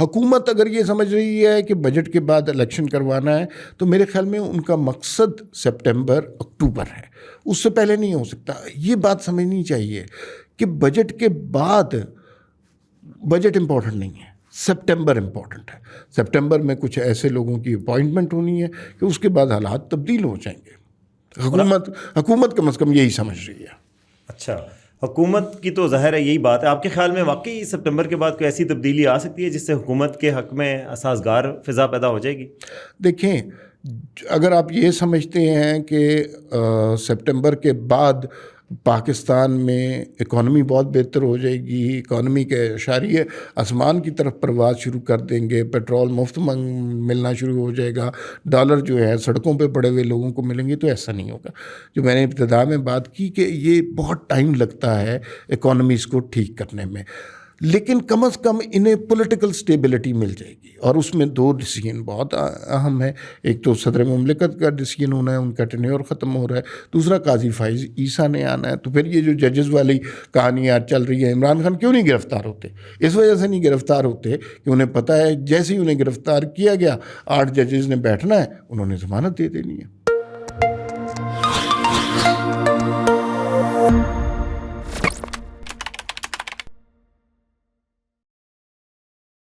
حکومت اگر یہ سمجھ رہی ہے کہ بجٹ کے بعد الیکشن کروانا ہے تو میرے خیال میں ان کا مقصد سپٹمبر اکتوبر ہے، اس سے پہلے نہیں ہو سکتا. یہ بات سمجھنی چاہیے کہ بجٹ کے بعد بجٹ امپورٹنٹ نہیں ہے، سپٹمبر امپورٹنٹ ہے. سپٹمبر میں کچھ ایسے لوگوں کی اپوائنٹمنٹ ہونی ہے کہ اس کے بعد حالات تبدیل ہو جائیں گے. حکومت کم از کم یہی سمجھ رہی ہے. اچھا، حکومت کی تو ظاہر ہے یہی بات ہے. آپ کے خیال میں واقعی سپٹمبر کے بعد کوئی ایسی تبدیلی آ سکتی ہے جس سے حکومت کے حق میں سازگار فضا پیدا ہو جائے گی؟ دیکھیں، اگر آپ یہ سمجھتے ہیں کہ سپٹمبر کے بعد پاکستان میں اکانومی بہت بہتر ہو جائے گی، اکانومی کے اشاریے آسمان کی طرف پرواز شروع کر دیں گے، پیٹرول مفت ملنا شروع ہو جائے گا، ڈالر جو ہے سڑکوں پہ پڑے ہوئے لوگوں کو ملیں گے، تو ایسا نہیں ہوگا. جو میں نے ابتدا میں بات کی کہ یہ بہت ٹائم لگتا ہے اکانومیز کو ٹھیک کرنے میں، لیکن کم از کم انہیں پولیٹیکل سٹیبلٹی مل جائے گی. اور اس میں دو ڈیسیجن بہت اہم ہے. ایک تو صدر مملکت کا ڈیسیجن ہونا ہے، ان کا ٹینیور ختم ہو رہا ہے. دوسرا قاضی فائز عیسیٰ نے آنا ہے. تو پھر یہ جو ججز والی کہانی آج چل رہی ہے، عمران خان کیوں نہیں گرفتار ہوتے؟ اس وجہ سے نہیں گرفتار ہوتے کہ انہیں پتہ ہے جیسے ہی انہیں گرفتار کیا گیا 8 ججز نے بیٹھنا ہے، انہوں نے ضمانت دے دینی ہے.